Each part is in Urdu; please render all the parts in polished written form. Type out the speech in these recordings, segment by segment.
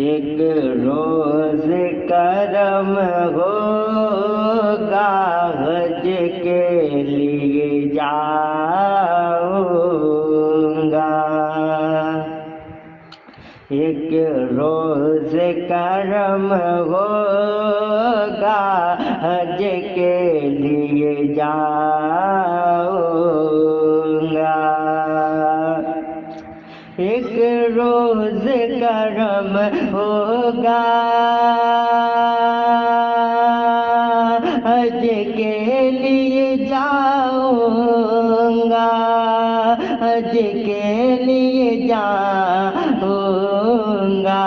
ایک روز کرم ہوگا حج کے لیے جاؤں گا، ایک روز کرم ہوگا حج کے لیے جاؤں گا، ایک روز کرم ہوگا حج کے لیے جاؤں گا، حج کے لیے جاؤں گا،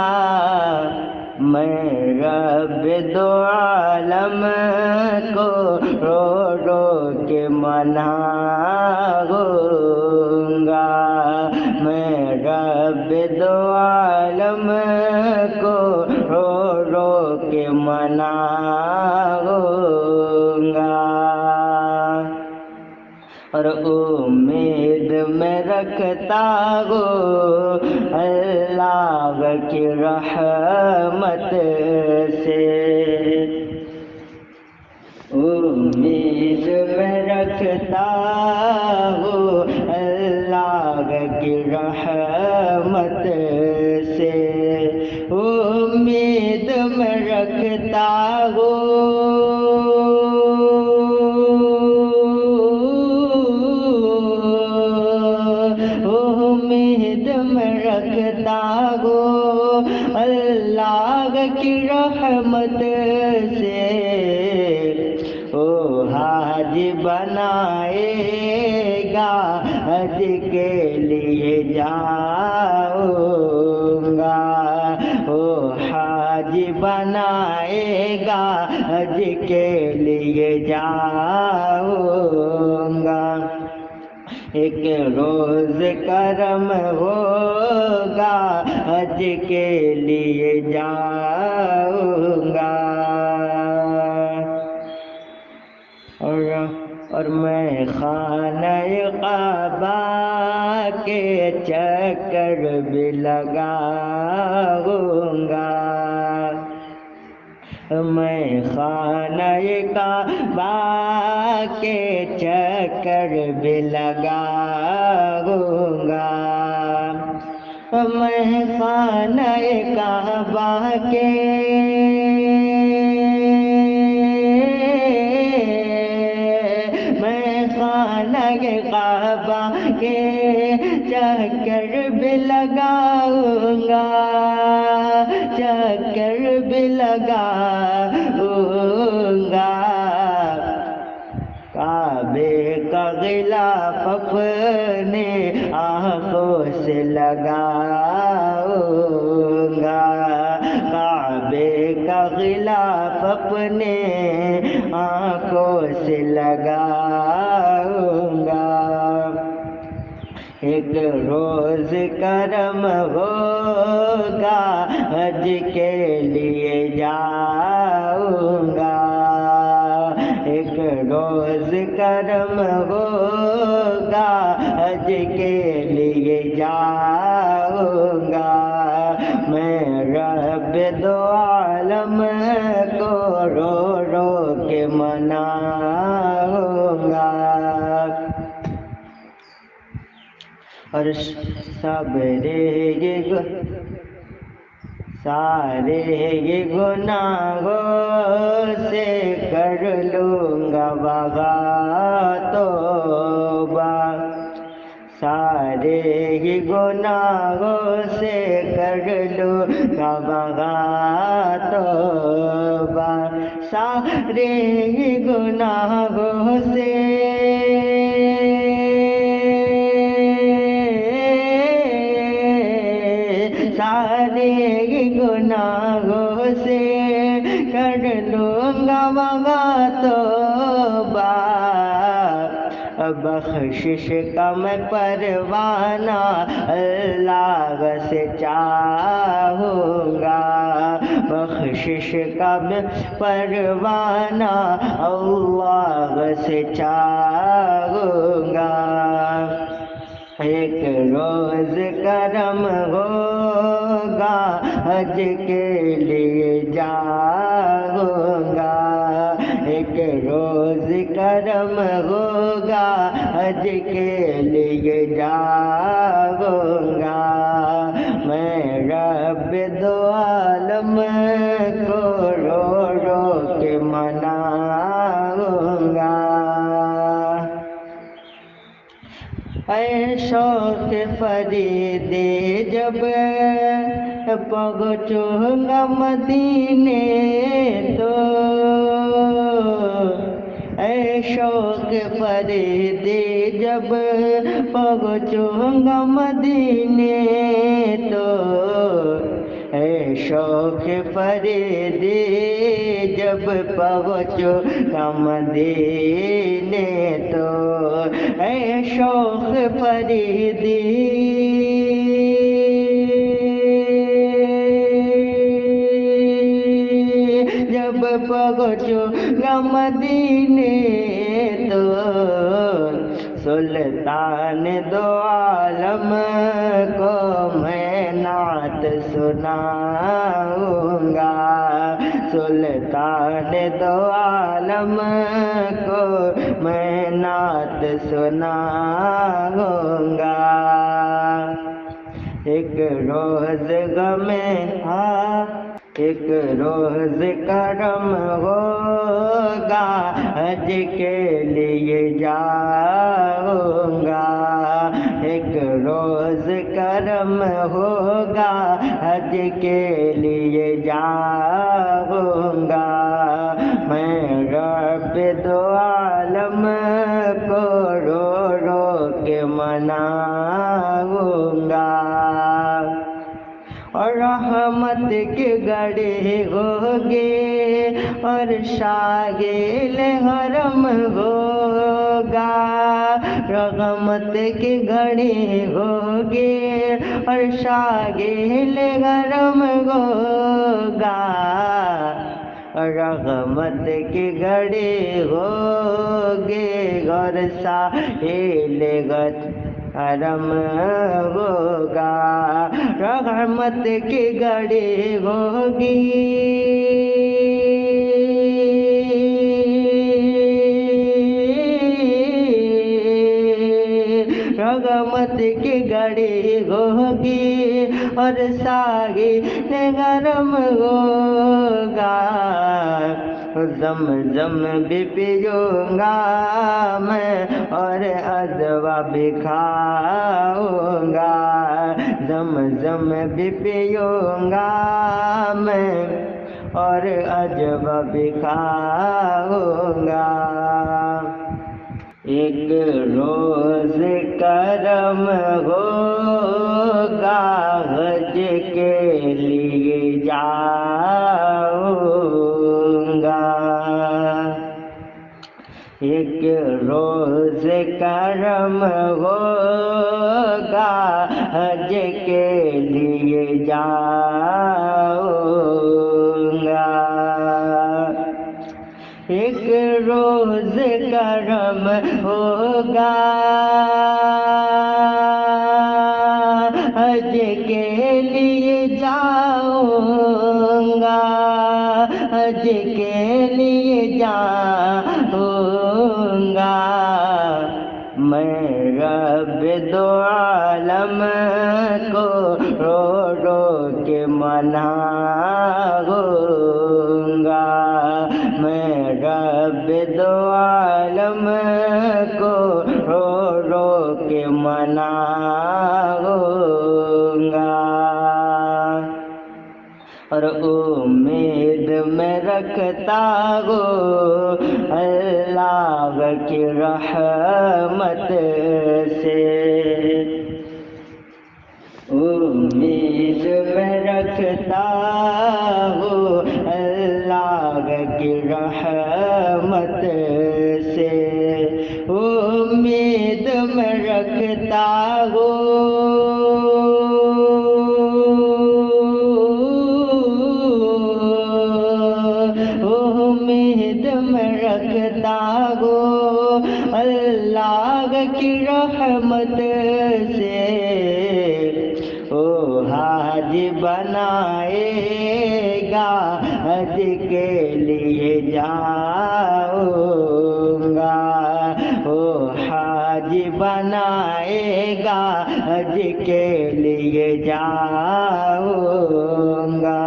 میں رب دو عالم کو رو رو کے مناؤں گا، میں رب دو عالم کو رو رو کے مناؤں گا، اور امید میں رکھتا ہوں اللہ کی رحمت سے، امید میں رکھتا ہوں اللہ کی رحمت سے، امید میں رکھتا امید میں رکھتا ہوں اللہ کی رحمت سے، او حاجی بنائے گا حج کے لیے جاؤں گا، او حاجی بنائے گا حج کے لیے جاؤں گا، ایک روز کرم ہوگا حج کے لیے جاؤں گا، اور میں خانہ کعبہ کے چکر بھی لگاؤں گا، میں خانہ کعبہ کے چکر بھی لگاؤں گا، میں خانہ کعبہ کے کعبہ کے چکر بھی لگاؤں گا، چکر بھی لگاؤں گا، کعبے کا غلاف اپنے آنکھوں سے لگاؤں گا، کعبے کا غلاف اپنے آنکھوں سے لگاؤں گا، ایک روز کرم ہوگا حج کے لیے جاؤں گا، ایک روز کرم ہوگا حج کے لیے جاؤں گا، میں رب دو عالم کو رو رو کے مناؤں گا، اور سارے گناہوں سے کر لوں گا توبہ، سارے گناہوں سے کر لوں گا توبہ، سارے گناہوں سے گناہوں سے کر لوں گا توبہ، بخشش کا میں پروانہ اللہ سے چاہوں گا، بخشش کا میں پروانہ اللہ سے چاہوں گا، ایک روز کرم ہوگا حج کے لیے جاؤں گا، ایک روز کرم ہوگا حج کے لیے جاؤں گا، میں رب دو عالم کو رو رو کے مناؤں گا۔ اے شوق فریدی جب پہنچوں گا مدینے تو، اے شوق فریدی جب پہنچوں گا مدینے تو، اے شوق فریدی جب پہنچوں گا مدینے تو، اے شوق فریدی جب پہنچوں گا مدینے تو، سلطان دو عالم کو میں نعت سناؤں گا، سلطان دو عالم کو میں نعت سناؤں گا، ایک روز غم ایک روز کرم ہوگا حج کے لیے جاؤں گا، ایک روز کرم ہوگا حج کے لیے جاؤں گا، میں رب دو عالم کو رو رو کے مناؤں گا، اور رحمت کی گھڑی ہوگی اور شاغل حرم ہوگا، رحمت کی گھڑی ہوگی اور شاغل حرم ہوگا، رحمت کی گھڑی ہوگی اور ساحل حرم ہوگا، رحمت کی گھڑی ہوگی رحمت کی گھڑی ہوگی اور ساحل حرم ہوگا، زمزم بھی پیوں گا میں اور عذوا بھی کھاؤں گا، زمزم بھی پیوں گا میں اور عذوا بھی کھاؤں گا، ایک روز کرم ہوگا حج کے لیے جاؤں گا، ایک روز کرم ہوگا حج کے لیے جاؤں گا، ایک روز کرم ہوگا حج کے لیے جاؤں گا، حج کے لیے جاؤں گا، میں رب دو عالم کو رو رو کے مناؤں گا، میں رب دو عالم کو رو رو کے مناؤں گا، اور امید میں رکھتا ہوں اللہ کی رحمت سے، امید میں رکھتا ہوں اللہ کی رحمت سے، امید میں رکھتا امید میں رکھتا ہوں اللہ کی رحمت سے، او حاج بنائے حج کے لیے جاؤں گا، وہ حاج بنائے گا، حج کے لیے جاؤں گا،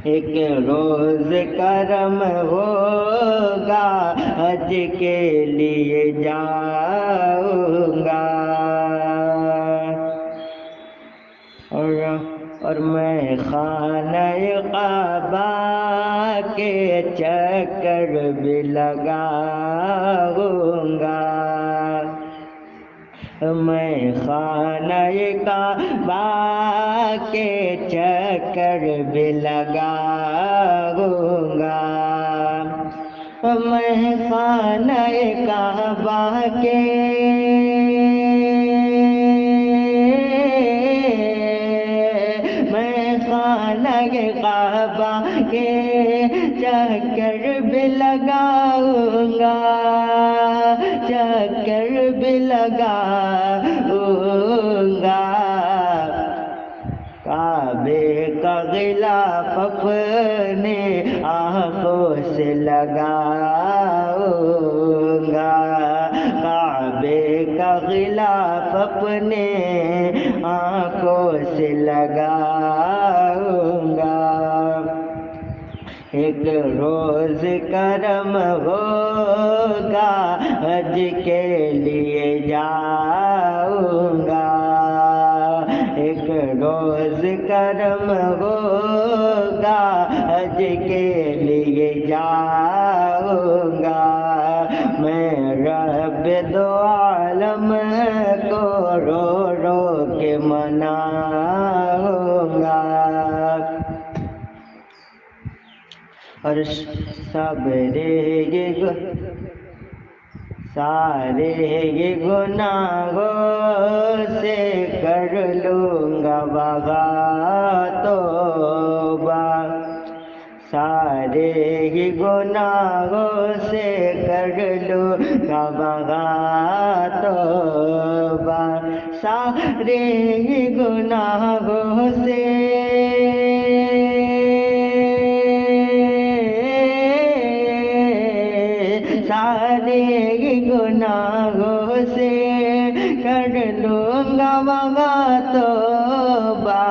ایک روز کرم ہوگا، حج کے لیے جاؤں گا، اور میں خانہ کعبہ کے چکر بھی لگاؤں گا، میں خانہ کعبہ کے چکر بھی لگاؤں گا، میں خانہ کعبہ کے کعبہ کے چکر بھی لگاؤں گا، چکر بھی لگاؤں گا، کعبے کا غلاف اپنے آنکھوں سے لگاؤں گا، کعبے کا غلاف اپنے آنکھوں سے لگاؤں گا، ایک روز کرم ہوگا، حج کے لیے جاؤں گا، ایک روز کرم ہوگا، حج کے لیے جاؤں گا، میں رب دو عالم کو رو رو کے مناؤں گا، اور سارے گناہوں سے کر لوں گا توبہ، سارے گناہوں سے کر لوں گا توبہ، سارے گناہوں سے سارے گناہوں سے کر لوں گا توبہ،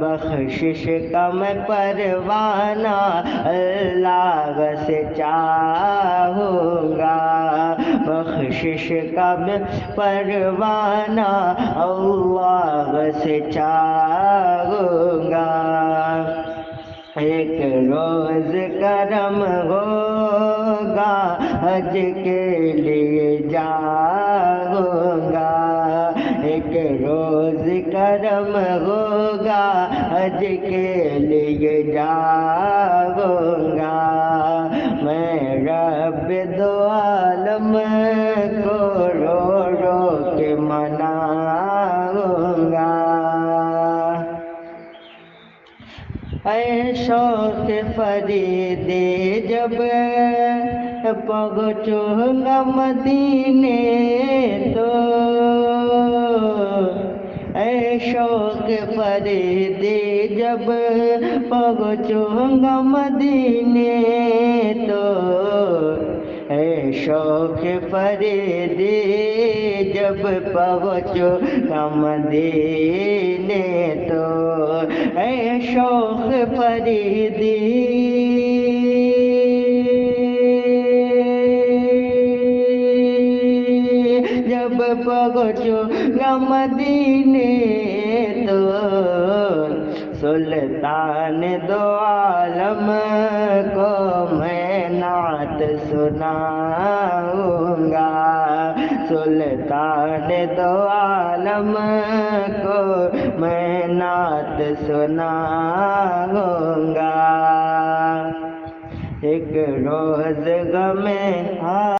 بخشش کا میں پروانہ اللہ سے چاہوں گا، بخشش کا میں پروانہ اللہ سے چاہوں گا، ایک روز کرم ہوگا، حج کے لیے جاؤں گا، ایک روز کرم ہوگا، حج کے لیے جاؤں گا، میں رب دو عالم کو رو رو کے مناؤں گا، اے شوق فریدی جب پہنچوں گا مدینے تو، اے شوق فریدی جب پہنچوں گا مدینے تو، اے شوق فریدی جب پہنچوں گا مدینے تو، اے شوق فریدی جب پہنچوں گا مدینے تو، سلطان دو عالم کو میں نعت سناؤں گا، سلطان دو عالم کو میں نعت سناؤں گا، ایک روز غم